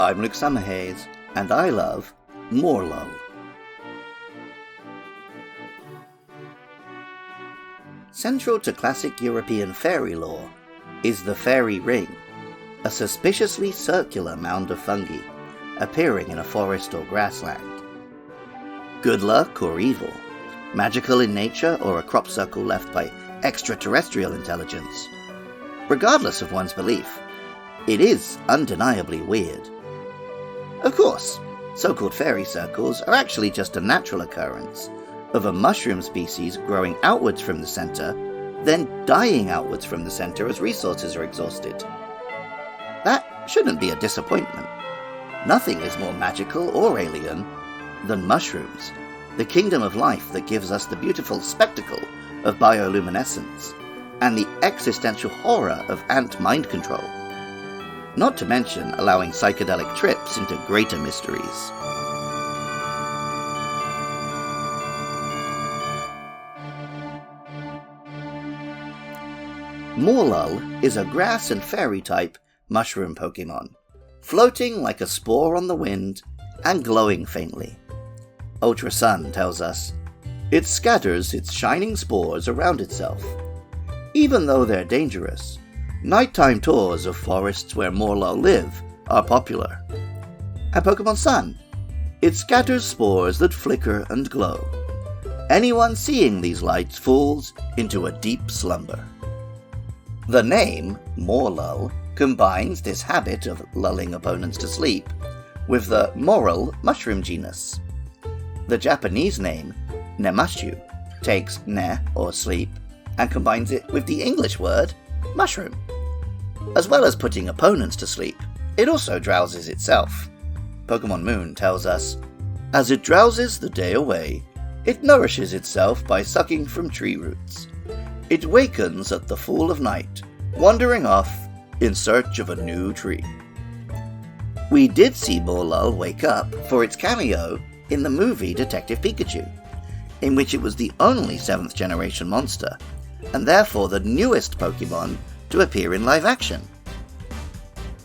I'm Luke Summerhays, and I love Morelull. Central to classic European fairy lore is the fairy ring, a suspiciously circular mound of fungi appearing in a forest or grassland. Good luck or evil, magical in nature or a crop circle left by extraterrestrial intelligence. Regardless of one's belief, it is undeniably weird. Of course, so-called fairy circles are actually just a natural occurrence of a mushroom species growing outwards from the center, then dying outwards from the center as resources are exhausted. That shouldn't be a disappointment. Nothing is more magical or alien than mushrooms, the kingdom of life that gives us the beautiful spectacle of bioluminescence and the existential horror of ant mind control. Not to mention allowing psychedelic trips into greater mysteries. Morelull is a grass and fairy type mushroom Pokemon, floating like a spore on the wind and glowing faintly. Ultra Sun tells us, it scatters its shining spores around itself. Even though they're dangerous, nighttime tours of forests where Morelull live are popular. And Pokemon Sun, it scatters spores that flicker and glow. Anyone seeing these lights falls into a deep slumber. The name, Morelull, combines this habit of lulling opponents to sleep with the Morelull mushroom genus. The Japanese name, Nemashu, takes ne, or sleep, and combines it with the English word, mushroom. As well as putting opponents to sleep, it also drowses itself. Pokemon Moon tells us, as it drowses the day away, it nourishes itself by sucking from tree roots. It wakens at the fall of night, wandering off in search of a new tree. We did see Morelull wake up for its cameo in the movie Detective Pikachu, in which it was the only 7th generation monster, and therefore the newest Pokemon to appear in live action.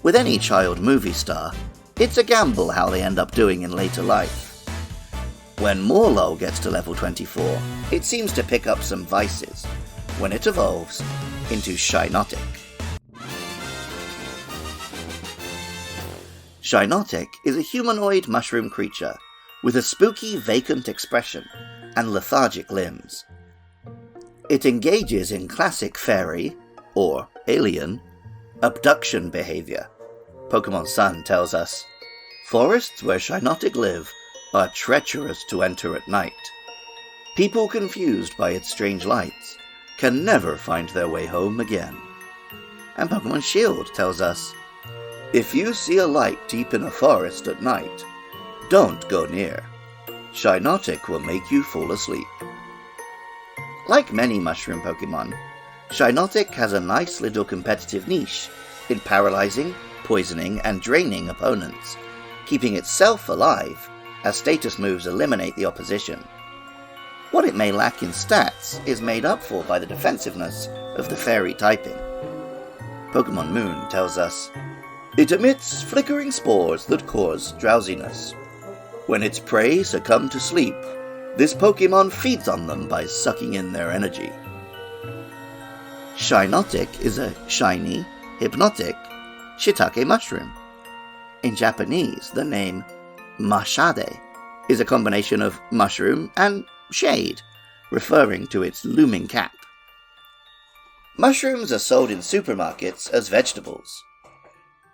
With any child movie star, it's a gamble how they end up doing in later life. When Morelull gets to level 24, it seems to pick up some vices when it evolves into Shiinotic. Shiinotic is a humanoid mushroom creature with a spooky, vacant expression and lethargic limbs. It engages in classic fairy, or alien, abduction behavior. Pokemon Sun tells us, forests where Shiinotic live are treacherous to enter at night. People confused by its strange lights can never find their way home again. And Pokemon Shield tells us, if you see a light deep in a forest at night, don't go near. Shiinotic will make you fall asleep. Like many mushroom Pokemon, Shiinotic has a nice little competitive niche in paralyzing, poisoning, and draining opponents, keeping itself alive as status moves eliminate the opposition. What it may lack in stats is made up for by the defensiveness of the fairy typing. Pokemon Moon tells us, it emits flickering spores that cause drowsiness. When its prey succumb to sleep, this Pokemon feeds on them by sucking in their energy. Shiinotic is a shiny, hypnotic, shiitake mushroom. In Japanese, the name Mashade is a combination of mushroom and shade, referring to its looming cap. Mushrooms are sold in supermarkets as vegetables.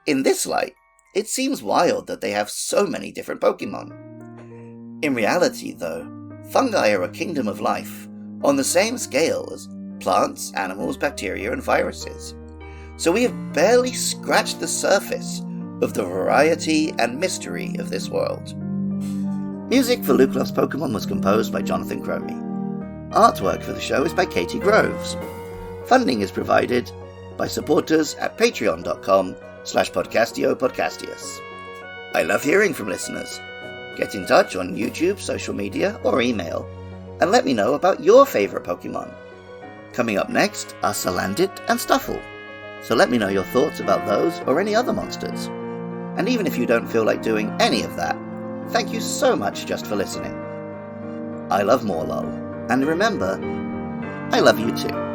In this light, it seems wild that they have so many different Pokemon. In reality, though, fungi are a kingdom of life on the same scale as plants, animals, bacteria, and viruses. So we have barely scratched the surface of the variety and mystery of this world. Music for Luke Loves Pokemon was composed by Jonathan Cromie. Artwork for the show is by Katie Groves. Funding is provided by supporters at patreon.com/podcastiopodcastius. I love hearing from listeners. Get in touch on YouTube, social media, or email, and let me know about your favourite Pokemon. Coming up next are Salandit and Stuffle, so let me know your thoughts about those or any other monsters. And even if you don't feel like doing any of that, thank you so much just for listening. I love Morelull, and remember, I love you too.